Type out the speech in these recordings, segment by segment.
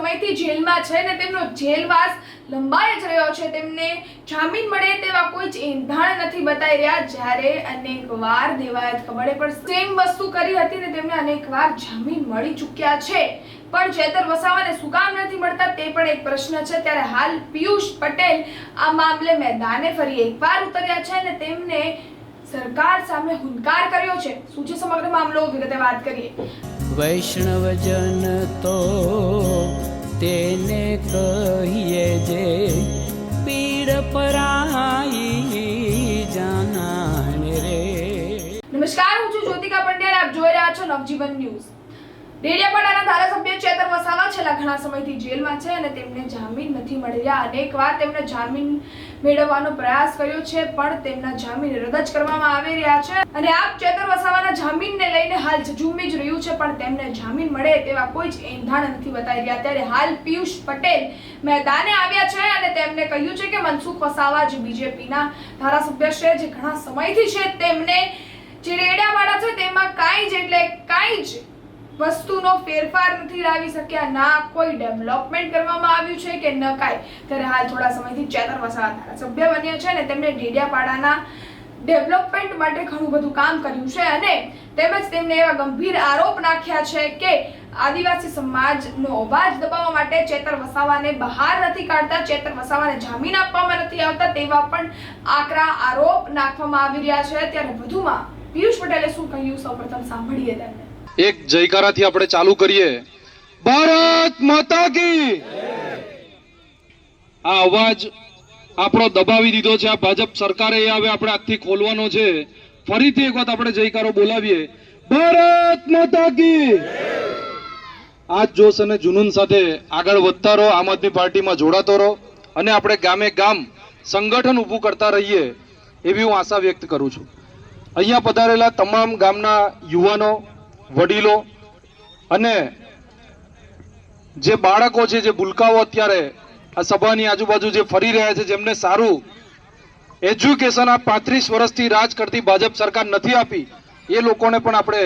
સમયથી જેલમાં છે ને તેમનો જેલવાસ લંબાઈ જ રહ્યો છે। તેમને જામીન મળે તેવા કોઈ જ એંધાણ નથી બતાવી રહ્યા, જ્યારે અનેકવાર દેવાયત કબડે પણ સેમ વસ્તુ કરી હતી ને તેમને અનેકવાર જામીન મળી ચૂક્યા છે, પણ ચેતર વસાવાને શું કામ નથી મળતા તે પણ એક પ્રશ્ન છે। ત્યારે હાલ પિયુષ પટેલ આ મામલે મેદાને ફરી એકવાર ઉતર્યા છે અને તેમને સરકાર સામે હુંકાર કર્યો છે। શું છે સમગ્ર મામલો, વિગતે વાત કરીએ। વૈષ્ણવજન તો તેને કહીએ જે પીડ પરાઈ જાનાને રે। નમસ્કાર, હું છું જ્યોતિકા પંડ્યા, આપ જોઈ રહ્યા છો નવજીવન ન્યૂઝ। ડેડિયાપાડાના ધારાસભ્ય ચેતર વસાવા છેલ્લા ઘણા સમયથી જેલમાં છે અને તેમને જામીન નથી મળી રહ્યા। અનેકવાર તેમને જામીન મેળવવાનો પ્રયાસ કર્યો છે, પણ તેમના જામીન રદ જ કરવામાં આવી રહ્યા છે અને આપ ચેતર વસાવાના જામીનને લઈને હાલ ઝૂમી જ રહ્યું છે, પણ તેમને જામીન મળે તેવા કોઈ જ એંધાણ નથી બતાવી રહ્યા। ત્યારે હાલ પિયુષ પટેલ મેદાને આવ્યા છે અને તેમને કહ્યું છે કે મનસુખ વસાવા જે બીજેપીના ધારાસભ્ય છે, જે ઘણા સમયથી છે, તેમને જે ડેડિયાપાડા છે તેમાં કાંઈ જ એટલે કાંઈ જ વસ્તુનો ફેરફાર નથી લાવી શક્યા, ના કોઈ ડેવલપમેન્ટ કરવામાં આવ્યું છે કે ન કાંઈ। ત્યારે હાલ થોડા સમયથી ચેતર વસાવા ધારાસભ્ય બન્યા છે અને તેમણે ડેડિયાપાડાના ડેવલપમેન્ટ માટે ઘણું બધું કામ કર્યું છે અને તેમજ તેમને એવા ગંભીર આરોપ નાખ્યા છે કે આદિવાસી સમાજનો અવાજ દબાવવા માટે ચેતર વસાવાને બહાર નથી કાઢતા, ચેતર વસાવાને જામીન આપવામાં નથી આવતા, તેવા પણ આકરા આરોપ નાખવામાં આવી રહ્યા છે। ત્યારે વધુમાં પિયુષ પટેલે શું કહ્યું, સૌપ્રથમ સાંભળીએ તેમને। એક જયકારાથી આપણે ચાલુ કરીએ, ભારત માતા કી। આ અવાજ આપણો દબાવી દીધો છે આ ભાજપ સરકારે, હવે આપણે આજથી ખોલવાનો છે। ફરીથી એક વખત આપણે જયકારો બોલાવીએ, ભારત માતા કી। આજ જોશ અને જુનૂન સાથે આગળ વધતા રહો, આમ આદમી પાર્ટીમાં જોડાતો રહો અને આપણે ગામે ગામ સંગઠન ઊભું કરતા રહીએ એવી હું આશા વ્યક્ત કરું છું। અહીંયા પધારેલા તમામ ગામના યુવાનો, વડીલો અને જે બાળકો છે, જે ભૂલકાઓ અત્યારે આ સભાની આજુબાજુ જે ફરી રહ્યા છે, જેમને સારું એજ્યુકેશન આ 35 વર્ષથી રાજ કરતી ભાજપ સરકાર નથી આપી, એ લોકોને પણ આપણે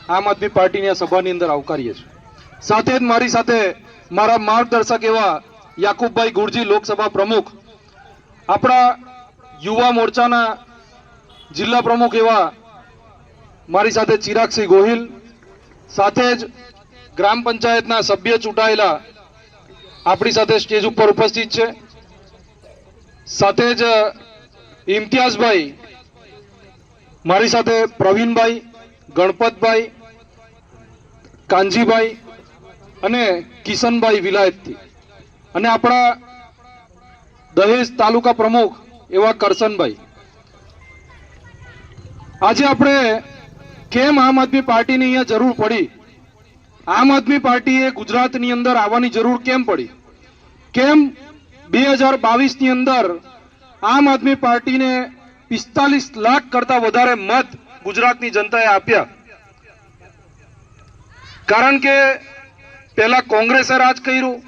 આમ આદમી પાર્ટીની આ સભાની અંદર આવકારીએ છીએ। સાથે જ મારી સાથે મારા માર્ગદર્શક એવા યાકુબભાઈ ગુરજી, લોકસભા પ્રમુખ, આપણા યુવા મોરચાના જિલ્લા પ્રમુખ એવા મારી સાથે ચિરાગસિંહ ગોહિલ, સાથે જ ગ્રામ પંચાયતના સભ્ય ચૂંટાયેલા આપણી સાથે સ્ટેજ ઉપર ઉપસ્થિત છે, સાથે જ ઇમ્તિયાઝભાઈ, મારી સાથે પ્રવીણભાઈ, ગણપતભાઈ, કાનજીભાઈ અને કિશનભાઈ વિલાયતથી, અને આપણા દહેજ તાલુકા પ્રમુખ એવા કરશનભાઈ। આજે આપણે કેમ આમ આદમી પાર્ટીની અહીંયા જરૂર પડી, આમ આદમી પાર્ટીએ ગુજરાતની અંદર આવવાની જરૂર કેમ પડી, કેમ 2022ની અંદર આમ આદમી પાર્ટીને 45 લાખ કરતા વધારે મત ગુજરાતની જનતાએ આપ્યા। કારણ કે પહેલા કોંગ્રેસે રાજ કર્યું,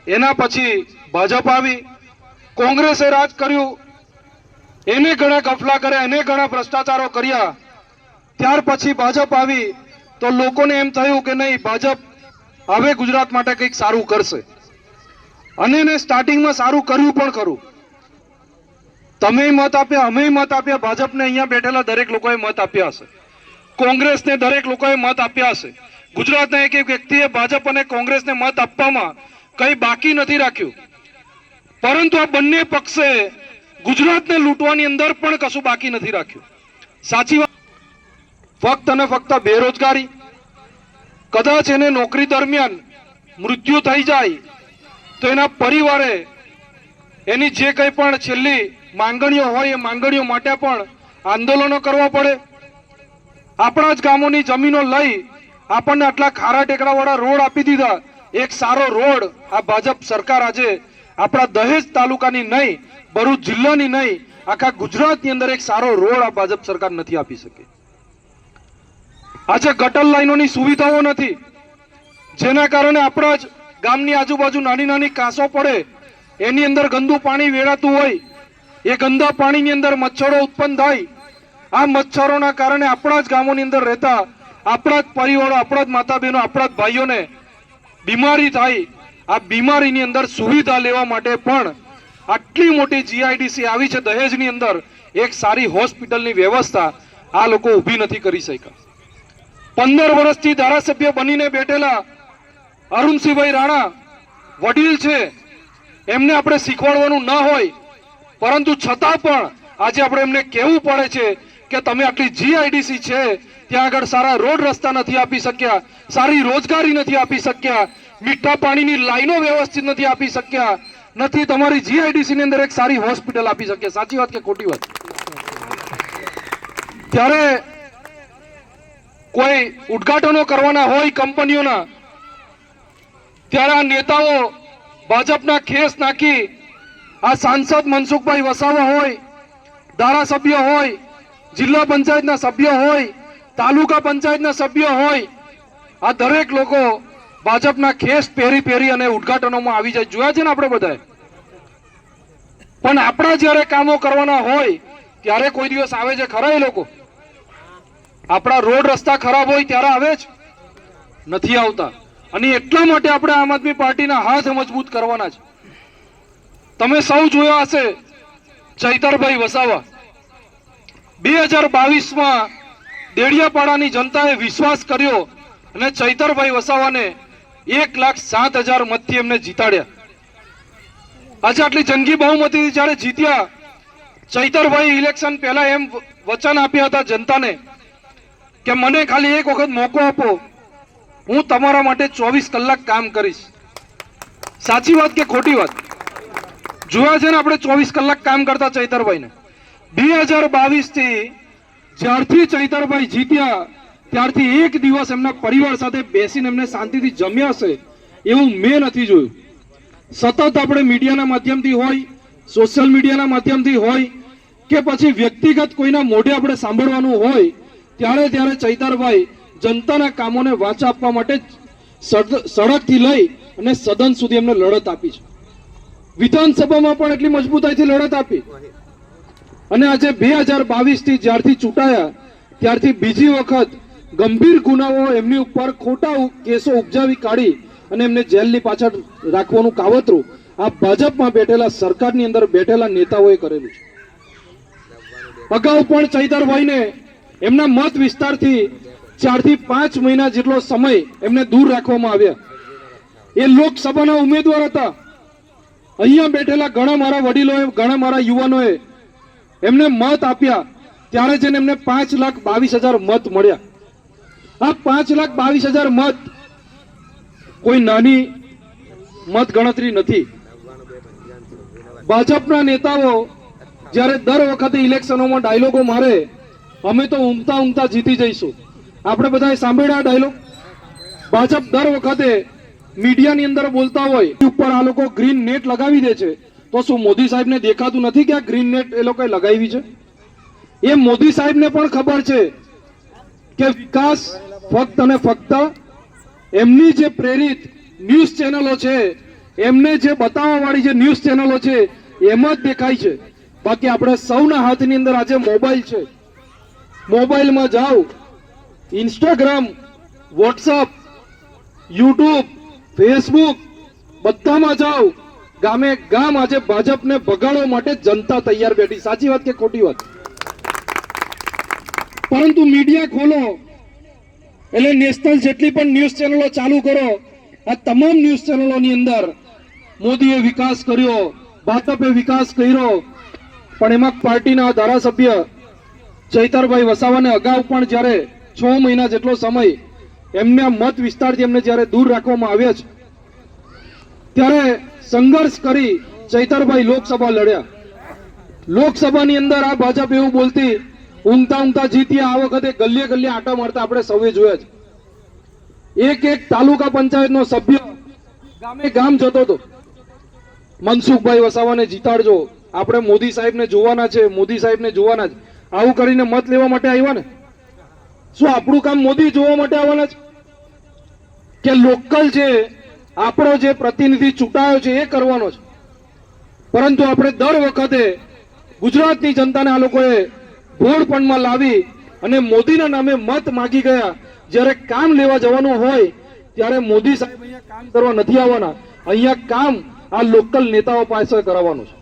એના પછી ભાજપ આવી, કોંગ્રેસે રાજ કર્યું, એને ઘણા ગફલા કર્યા, એને ઘણા ભ્રષ્ટાચારો કર્યા, ત્યાર પછી ભાજપ આવી તો લોકોને એમ થયું કે નહીં, ભાજપ હવે ગુજરાત માટે કંઈક સારું કરશે, અને એને સ્ટાર્ટિંગમાં સારું કર્યું પણ ખરું। તમે મત આપ્યા, અમે મત આપ્યા, ભાજપને અહીંયા બેઠેલા દરેક લોકોએ મત આપ્યા હશે, કોંગ્રેસને દરેક લોકોએ મત આપ્યા હશે, ગુજરાતના એક એક વ્યક્તિએ ભાજપ અને કોંગ્રેસને મત આપવામાં કંઈ બાકી નથી રાખ્યું, પરંતુ આ બંને પક્ષે ગુજરાતને લૂંટવાની અંદર પણ કશું બાકી નથી રાખ્યું। સાચી વાત, ફક્ત અને ફક્ત બેરોજગારી, કદાચ એને નોકરી દરમિયાન મૃત્યુ થઈ જાય તો એના પરિવારે એની જે કંઈ પણ છેલ્લી માંગણીઓ હોય એ માંગણીઓ માટે પણ આંદોલનો કરવા પડે। આપણા જ ગામોની જમીનો લઈ આપણને આટલા ખારા ટેકરાવાળા રોડ આપી દીધા, એક સારો રોડ આ ભાજપ સરકાર આજે આપણા દહેજ તાલુકાની નહીં, ભરૂચ જિલ્લાની નહીં, આખા ગુજરાતની અંદર એક સારો રોડ આ ભાજપ સરકાર નથી આપી શકી। આજે ગટર લાઈનોની સુવિધાઓ નથી, જેના કારણે આપણા જ ગામની આજુબાજુ નાની નાની કાંસો પડે, એની અંદર ગંદુ પાણી વેરાતું હોય, એ ગંદા પાણીની અંદર મચ્છરો ઉત્પન્ન થાય, આ મચ્છરોના કારણે આપણા જ ગામોની અંદર રહેતા આપણા જ પરિવારો, આપણા જ માતા બહેનો, આપણા જ ભાઈઓને બીમારી થાય, આ બીમારીની અંદર સુવિધા લેવા માટે પણ આટલી મોટી જીઆઈડીસી આવી છે દહેજની અંદર, એક સારી હોસ્પિટલની વ્યવસ્થા આ લોકો ઊભી નથી કરી શક્યા. 15 વર્ષથી ધારાસભ્ય બનીને બેઠેલા અરુણસિંહભાઈ રાણા વડીલ છે, એમને આપણે શીખવાડવાનું ન હોય, પરંતુ છતાં પણ આજે આપણે એમને કહેવું પડે છે કે તમે આટલી જીઆઈડીસી છે ત્યાં આગળ સારા રોડ રસ્તા નથી આપી શક્યા, સારી રોજગારી નથી આપી શક્યા, મીઠા પાણીની લાઈનો વ્યવસ્થિત નથી આપી શક્યા, નથી તમારી જીઆઈડીસી ની અંદર એક સારી હોસ્પિટલ આપી શક્યા. સાચી વાત કે ખોટી વાત? ત્યારે કોઈ ઉદ્ઘાટનો કરવાના હોય કંપનીઓના, ત્યારે આ નેતાઓ ભાજપના ખેસ નાખી, આ સાંસદ મનસુખભાઈ વસાવા હોય, ધારાસભ્ય હોય, જિલ્લા પંચાયતના સભ્ય હોય, તાલુકા પંચાયતના સભ્ય હોય, આ દરેક લોકો ભાજપના ખેસ પહેરી અને ઉદ્ઘાટનોમાં આવી જાય. જોયા છે ને આપણે બધાએ. પણ આપણા જ્યારે કામો કરવાના હોય ત્યારે કોઈ દિવસ આવે છે ખરા એ લોકો? આપણા રોડ રસ્તા ખરાબ હોય ત્યારે આવે જ નથી આવતા. અને એટલા માટે આપણે આમ આદમી પાર્ટીના હાથ મજબૂત કરવાના છે. તમે સૌ જોયા હશે, ચૈતરભાઈ વસાવા 2022માં દેડિયાપાડાની જનતાએ વિશ્વાસ કર્યો અને ચૈતરભાઈ વસાવાને 1,07,000 મતથી એમને જીતાડ્યા. આજે આટલી જંગી બહુમતીથી જ્યારે જીત્યા, ચૈતરભાઈ ઇલેક્શન પહેલા એમ વચન આપ્યા હતા જનતાને કે મને ખાલી એક વખત મોકો આપો, હું તમારા માટે 24 કલાક કામ કરીશ. સાચી વાત કે ખોટી વાત? જોયા છે ને આપણે 24 કલાક કામ કરતા ચૈતરભાઈને. 2022 થી જ્યારથી ચૈતરભાઈ જીત્યા ત્યારથી એક દિવસ એમના પરિવાર સાથે બેસીને એમને શાંતિથી જમ્યા હશે એવું મેં નથી જોયું. સતત આપણે મીડિયાના માધ્યમથી હોય, સોશિયલ મીડિયાના માધ્યમથી હોય કે પછી વ્યક્તિગત કોઈના મોઢે આપણે સાંભળવાનું હોય, ત્યારે ચૈતરભાઈ જનતાના કામોને વાચા આપવા માટે સડકથી લઈ અને સદન સુધી એમને લડત આપી છે. વિધાનસભામાં પણ એટલી મજબૂતાઈથી લડત આપી. અને આજે 2022 થી જ્યારથી ચૂંટાયા ત્યારથી બીજી વખત ગંભીર ગુનાઓ એમની ઉપર ખોટા કેસો ઉપજાવી કાઢી અને એમને જેલની પાછળ રાખવાનું કાવતરું આ ભાજપમાં બેઠેલા સરકારની અંદર બેઠેલા નેતાઓએ કરેલું છે. અગાઉ પણ ચૈતરભાઈને એમના મત વિસ્તારથી 4 થી 5 મહિના જેટલો સમય એમને દૂર રાખવામાં આવ્યા. એ લોકસભાના ઉમેદવાર હતા. અહીંયા બેઠેલા ઘણા મારા વડીલોએ, ઘણા મારા યુવાનોએ એમને મત આપ્યા, ત્યારે જઈને એમને 5,22,000 મત મળ્યા. આ 5,22,000 મત કોઈ નાની મત ગણતરી નથી. ભાજપના નેતાઓ જ્યારે દર વખતે ઇલેક્શનોમાં ડાયલોગો મારે, અમે તો ઊંઘતા ઊંઘતા જીતી જઈશું, આપણે બધાએ સાંભળ્યા ડાયલોગ. ભાજપ દર વખતે મીડિયાની અંદર બોલતા હોય ઉપર આ લોકો ગ્રીન નેટ લગાવી દે છે, તો શું મોદી સાહેબને દેખાતું નથી કે આ ગ્રીન નેટ એ લોકોએ લગાવી છે? એ મોદી સાહેબને પણ ખબર છે કે વિકાસ ફક્ત અને ફક્ત એમની જે પ્રેરિત ન્યૂઝ ચેનલો છે, એમને જે બતાવવા વાળી જે ન્યૂઝ ચેનલો છે એમ જ દેખાય છે. બાકી આપણે સૌના હાથની અંદર આજે મોબાઈલ છે. મોબાઈલમાં જાઓ, ઇન્સ્ટાગ્રામ, વોટ્સઅપ, યુટ્યુબ, ફેસબુક બધામાં જાઓ, ગામે ગામ આજે ભાજપને ભગાડવા માટે જનતા તૈયાર બેઠી. સાચી વાત કે ખોટી વાત? પરંતુ મીડિયા ખોલો એટલે નેશનલ જેટલી પણ ન્યૂઝ ચેનલો ચાલુ કરો, આ તમામ ન્યૂઝ ચેનલોની અંદર મોદીએ વિકાસ કર્યો, ભાજપે વિકાસ કર્યો, પણ એમાં પાર્ટીના ધારાસભ્ય ચૈતરભાઈ વસાવાને અગાઉ પણ જ્યારે 6 મહિના જેટલો સમય એમના મત વિસ્તારથી એમને જ્યારે દૂર રાખવામાં આવ્યા છે, ત્યારે સંઘર્ષ કરી ચૈતરભાઈ લોકસભા લડ્યા. લોકસભાની અંદર આ ભાજપ એવું બોલતી, ઊંઘતા ઊંઘતા જીત્યા. આ વખતે ગલીએ ગલીએ આંટા મારતા આપણે સૌએ જોયા છે. એક તાલુકા પંચાયતનો સભ્ય ગામે ગામ જતો હતો, મનસુખભાઈ વસાવાને જીતાડજો, આપણે મોદી સાહેબને જોવાના છે, મોદી સાહેબને જોવાના છે. આવું કરીને મત લેવા માટે આવ્યા ને? શું આપણું કામ મોદી જોવા માટે આવવાના છે કે લોકલ છે આપણો જે પ્રતિનિધિ ચૂંટાયો છે એ કરવાનો છે? પરંતુ આપણે દર વખતે ગુજરાતની જનતાને આ લોકોએ ભોળપણમાં લાવી અને મોદીના નામે મત માગી ગયા. જ્યારે કામ લેવા જવાનું હોય ત્યારે મોદી સાહેબ અહીંયા કામ કરવા નથી આવવાના, અહીંયા કામ આ લોકલ નેતાઓ પાસે કરાવવાનું છે,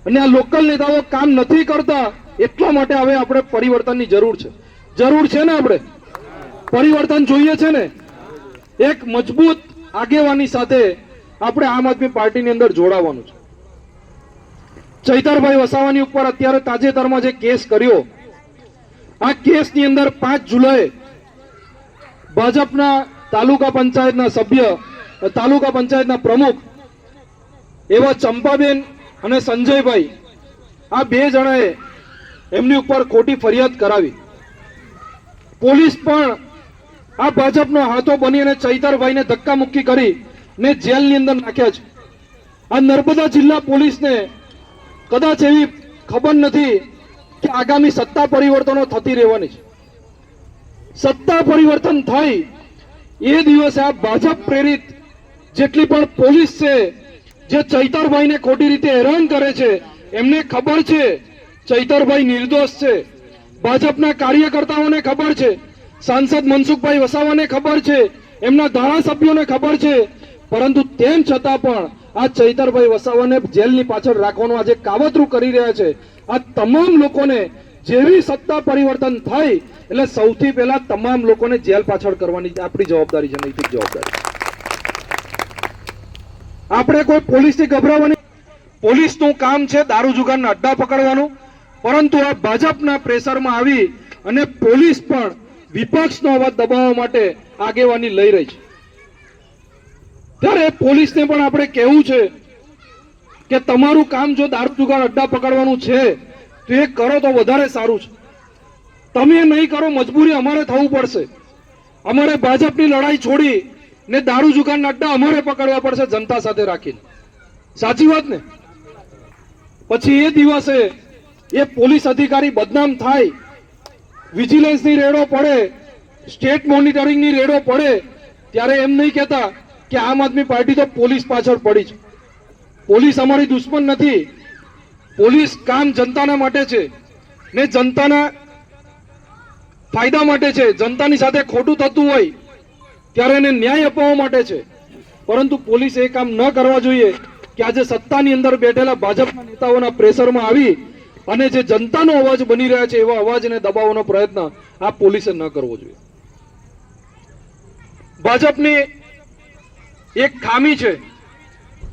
અને આ લોકલ નેતાઓ કામ નથી કરતા, એટલા માટે હવે આપણે પરિવર્તનની જરૂર છે ને, આપણે પરિવર્તન જોઈએ છે ને. એક મજબૂત આગેવાની સાથે આપણે આમ આદમી પાર્ટીની અંદર જોડાવાનું છે. ચૈતરભાઈ વસાવાની ઉપર અત્યારે તાજેતરમાં જે કેસ કર્યો, આ કેસની અંદર 5 જુલાઈ ભાજપના તાલુકા પંચાયતના સભ્ય, તાલુકા પંચાયતના પ્રમુખ એવા ચંપાબેન અને સંજયભાઈ, આ 2 જણાએ એમની ઉપર ખોટી ફરિયાદ કરાવી. પોલીસ પણ આ ભાજપનો હાથો બની અને ચૈતરભાઈને ધક્કા મુક્કી કરી ને જેલની અંદર નાખ્યા છે. આ નર્મદા જિલ્લા પોલીસને કદાચ એવી ખબર નથી કે આગામી સત્તા પરિવર્તનો થતી રહેવાની છે. સત્તા પરિવર્તન થાય એ દિવસે આ ભાજપ પ્રેરિત જેટલી પણ પોલીસ છે, જે ચૈતરભાઈને ખોટી રીતે હેરાન કરે છે, એમને ખબર છે ચૈતરભાઈ નિર્દોષ છે. ભાજપના કાર્યકર્તાઓને ખબર છે, સાંસદ મનસુખભાઈ વસાવાને ખબર છે, એમના ધારાસભ્યોને ખબર છે, પરંતુ તેમ છતાં પણ આ ચૈતરભાઈ વસાવાને જેલની પાછળ રાખવાનું આજે કાવતરું કરી રહ્યા છે. આ તમામ લોકોને જેવી સત્તા પરિવર્તન થાય એટલે સૌથી પહેલા તમામ લોકોને જેલ પાછળ કરવાની આપણી જવાબદારી છે, નૈતિક જવાબદારી. આપણે કોઈ પોલીસથી ગભરાવાની, પોલીસનું કામ છે દારૂ જુગારના અડ્ડા પકડવાનું, પરંતુ આ ભાજપના પ્રેશરમાં આવી અને પોલીસ પણ વિપક્ષનો અવાજ દબાવવા માટે આગેવાની લઈ રહી છે. ત્યારે પોલીસને પણ આપણે કહેવું છે કે તમારું કામ જો દારૂ જુગાર અડ્ડા પકડવાનું છે તો એ કરો તો વધારે સારું છે. તમે નહીં કરો, મજબૂરી અમારે થવું પડશે. અમારે ભાજપની લડાઈ છોડી ને દારૂ જુગારના અડ્ડા અમારે પકડવા પડશે, જનતા સાથે રાખીને. સાચી વાત ને? પછી એ દિવસે એ પોલીસ અધિકારી બદનામ થાય, વિજિલન્સની રેડો પડે, સ્ટેટ મોનિટરિંગની રેડો પડે, ત્યારે એમ નહીં કહેતા કે આમ આદમી પાર્ટી તો પોલીસ પાછળ પડી છે. પોલીસ અમારી દુશ્મન નથી. પોલીસ કામ જનતાના માટે છે ને જનતાના ફાયદા માટે છે. જનતાની સાથે ખોટું થતું હોય ત્યારે એને ન્યાય અપાવવા માટે છે. પરંતુ પોલીસ એ કામ ન કરવા જોઈએ કે આજે સત્તાની અંદર બેઠેલા ભાજપના નેતાઓના પ્રેશરમાં આવી અને જે જનતાનો અવાજ બની રહ્યા છે એવા અવાજને દબાવવાનો પ્રયત્ન આ પોલીસે ન કરવો જોઈએ. ભાજપની એક ખામી છે,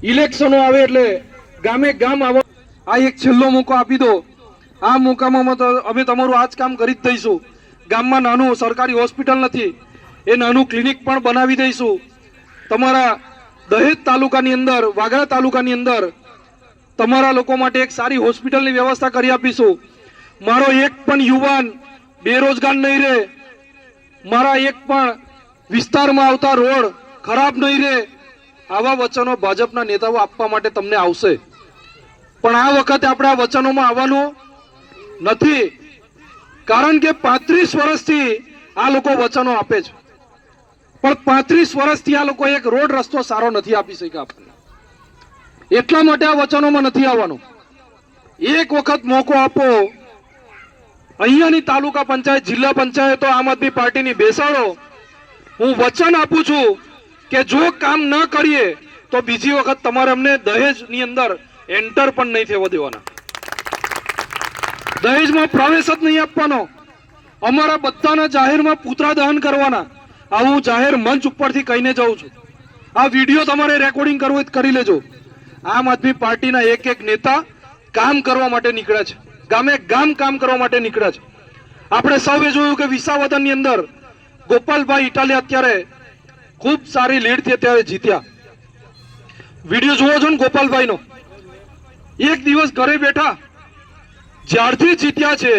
ઇલેક્શનો આવે એટલે ગામે ગામ આવો. આ એક છેલ્લો મોકો આપી દો, આ મોકામાં અમે તમારું આ જ કામ કરી જ દઈશું. ગામમાં નાનું સરકારી હોસ્પિટલ નથી, એ નાનું ક્લિનિક પણ બનાવી દઈશું. તમારા દહેજ તાલુકાની અંદર, વાગરા તાલુકાની અંદર તમારા લોકો માટે એક સારી હોસ્પિટલની વ્યવસ્થા કરી આપીશું. મારો એક પણ યુવાન બેરોજગાર નહીં રહે, મારા એક પણ વિસ્તારમાં આવતા રોડ ખરાબ નહીં રહે. આવા વચનો ભાજપના નેતાઓ આપવા માટે તમને આવશે, પણ આ વખતે આપણે આ વચનોમાં આવવાનું નથી, કારણ કે 35 વર્ષથી આ લોકો વચનો આપે છે, પણ 35 વર્ષથી આ લોકો એક રોડ રસ્તો સારો નથી આપી શક્યા આપણને. એટલા માટે આ વચનોમાં નથી આવવાનું. એક વખત મોકો આપો, અહીંયાની તાલુકા પંચાયત, જિલ્લા પંચાયતો આમ આદમી પાર્ટીની બેસાડો. હું વચન આપું છું કે જો કામ ન કરીએ તો બીજી વખત તમારે અમને દહેજની અંદર એન્ટર પણ નહીં થવા દેવાના, દહેજમાં પ્રવેશ જ નહીં આપવાનો, અમારા બધાના જાહેરમાં પુતળા દહન કરવાના. આ હું જાહેર મંચ ઉપરથી કહીને જાઉં છું. આ વિડીયો તમારે રેકોર્ડિંગ કરવું હોય તો કરી લેજો. આમ આદમી પાર્ટીના એક એક નેતા કામ કરવા માટે નીકળ્યા છે, ગામે ગામ કામ કરવા માટે નીકળ્યા છે. આપણે સૌએ જોયું કે વિસાવદનની અંદર ગોપાલભાઈ ઇટાલિયા અત્યારે ખૂબ સારી લીડથી અત્યારે જીત્યા. વિડીયો જોવો છો ને ગોપાલભાઈનો? એક દિવસ ઘરે બેઠા જ્યારથી જીત્યા છે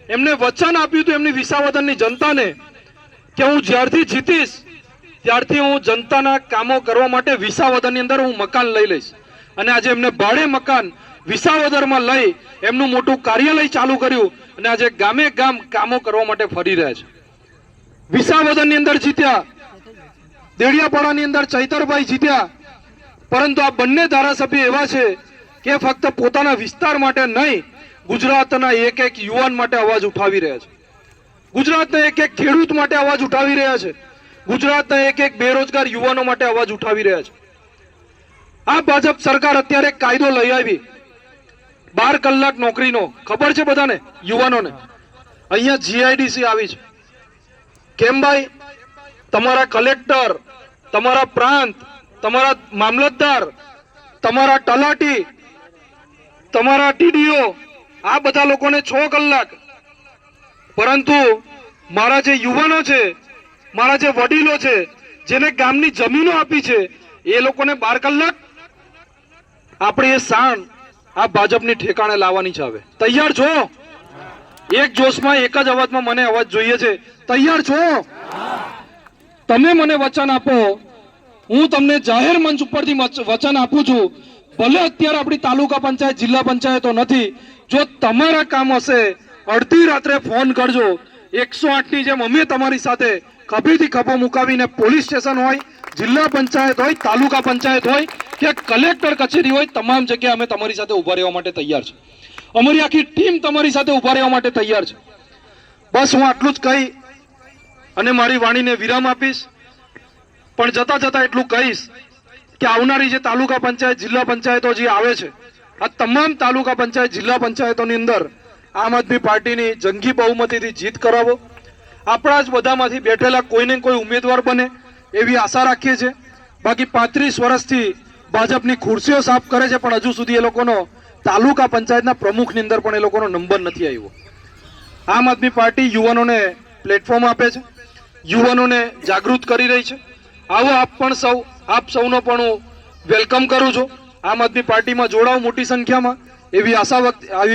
એમને વચન આપ્યું હતું એમની વિસાવદનની જનતાને કે હું જ્યારથી જીતીશ ત્યારથી હું જનતાના કામો કરવા માટે વિસાવદનની અંદર હું મકાન લઈ લઈશ. અને આજે એમને ભાડે મકાન વિસાવદરમાં લઈ એમનું મોટું કાર્યાલય ચાલુ કર્યું અને આજે ગામે ગામ કામો કરવા માટે ફરી રહ્યા છે. વિસાવદનની અંદર જીત્યા, દેડિયાપાડાની અંદર ચૈતરભાઈ જીત્યા, પરંતુ આ બંને ધારાસભ્ય એવા છે કે ફક્ત પોતાના વિસ્તાર માટે નહીં, ગુજરાતના એક એક યુવાન માટે અવાજ ઉઠાવી રહ્યા છે, ગુજરાતના એક એક ખેડૂત માટે અવાજ ઉઠાવી રહ્યા છે, ગુજરાતના એક એક બેરોજગાર યુવાનો માટે અવાજ ઉઠાવી રહ્યા છે. આ ભાજપ સરકાર અત્યારે એક કાયદો લઈ આવી 12 કલાક નોકરીનો, ખબર છે બધાને, યુવાનોને. અહીંયા જીઆઈડીસી આવી છે. કેમ ભાઈ? તમારા કલેક્ટર, તમારા પ્રાંત, તમારા મામલતદાર, તમારા તલાટી, તમારા ટીડીઓ, આ બધા લોકોને 6 કલાક. પરંતુ મારા જે યુવાનો છે, મારા જે વડીલો છે, જેને ગામની જમીનો આપી છે, એ લોકોને 12 કલાક. આપણે એ શાન આ ભાજપની ઠેકાણે લાવવાની છે. હવે તૈયાર છો? એક જોશમાં, એક જ અવાજમાં મને અવાજ જોઈએ છે. તૈયાર છો? તમે મને વચન આપો, હું તમને જાહેર મંચ ઉપરથી વચન આપું છું. ભલે અત્યારે આપણી તાલુકા પંચાયત, જિલ્લા પંચાયતો નથી, જો તમારા કામ હશે અડધી રાત્રે ફોન કરજો. 108 ની જેમ અમે તમારી સાથે ખભેથી ખભો મુકાવીને, પોલીસ સ્ટેશન હોય, જિલ્લા પંચાયત હોય, તાલુકા પંચાયત હોય કે કલેક્ટર કચેરી હોય, તમામ જગ્યાએ અમે તમારી સાથે ઉભા રહેવા માટે તૈયાર છે. અમારી આખી ટીમ તમારી સાથે ઉભા રહેવા માટે તૈયાર છે. બસ હું આટલું જ કહી અને મારી વાણીને વિરામ આપીશ. પણ જતા જતા એટલું કહીશ કે આવનારી જે તાલુકા પંચાયત, જિલ્લા પંચાયતો જે આવે છે, આ તમામ તાલુકા પંચાયત, જિલ્લા પંચાયતોની અંદર આમ આદમી પાર્ટીની જંગી બહુમતીથી જીત કરાવો. આપણા જ બધામાંથી બેઠેલા કોઈને કોઈ ઉમેદવાર બને એવી આશા રાખીએ છીએ. બાકી 35 વર્ષથી ભાજપની ખુરશીઓ સાફ કરે છે, પણ હજુ સુધી એ લોકોનો તાલુકા પંચાયતના પ્રમુખની અંદર પણ એ લોકોનો નંબર નથી આવ્યો. આમ આદમી પાર્ટી યુવાનોને પ્લેટફોર્મ આપે છે, યુવાનોને જાગૃત કરી રહી છે. આવો આપ સૌનો પણ હું વેલકમ કરું છું. આમ આદમી પાર્ટીમાં જોડાઓ મોટી સંખ્યામાં, એવી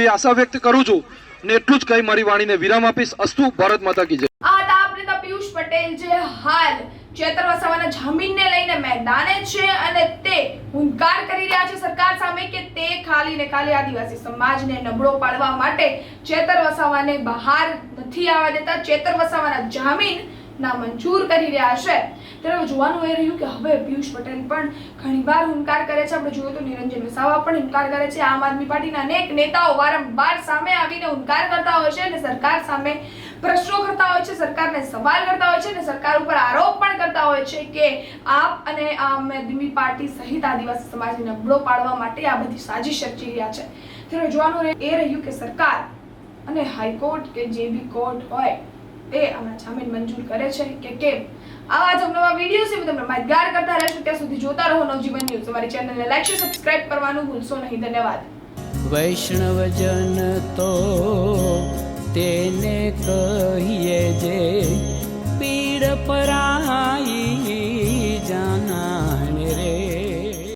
આશા વ્યક્ત કરું છું. અને એટલું જ કહી મારી વાણીને વિરામ આપીશ. અસ્તુ. ભારત માતા કી જય. આ હતા આપણા નેતા પિયુષ પટેલ, જે હાલ ચેતર વસાવાના જામીનને લઈને મેદાને છે અને તે હુંકાર કરી રહ્યા છે સરકાર સામે કે તે ખાલી ને ખાલી આદિવાસી સમાજને નબળો પાડવા માટે ચેતર વસાવાને બહાર નથી આવવા દેતા, ચેતર વસાવાના જામીન નામંજૂર કરી રહ્યા છે. ત્યારે જોવાનું એ રહ્યું કે હવે પિયુષ પટેલ પણ ઘણીવાર હુંકાર કરે છે. આપણે જોયું તો નિરંજન વસાવા પણ હુંકાર કરે છે. આમ આદમી પાર્ટીના અનેક નેતાઓ વારંવાર સામે આવીને હુંકાર કરતા હોય છે અને સરકાર સામે પ્રશ્નો કરતા હોય છે, સરકારને સવાલ કરતા હોય છે અને સરકાર ઉપર આરોપ પણ કરતા હોય છે કે આપ અને આમ આદમી પાર્ટી સહિત આદિવાસી સમાજને નબળો પાડવા માટે આ બધી સાજિશ રચી રહ્યા છે. ત્યારે જોવાનું એ રહ્યું કે સરકાર અને હાઈકોર્ટ કે જે બી કોર્ટ હોય તે આના જામીન મંજૂર કરે છે કે કેમ. આવા જ નવા વિડીયો છે તમને માહિતગાર કરતા રહેશું. ત્યાં સુધી જોતા રહો નવજીવન ન્યૂઝ. અમારી ચેનલને લાઈક શેર સબસ્ક્રાઇબ કરવાનું ભૂલશો નહીં. ધન્યવાદ. વૈષ્ણવજન તો તેને કહીએ જે પીડ પરાઈ.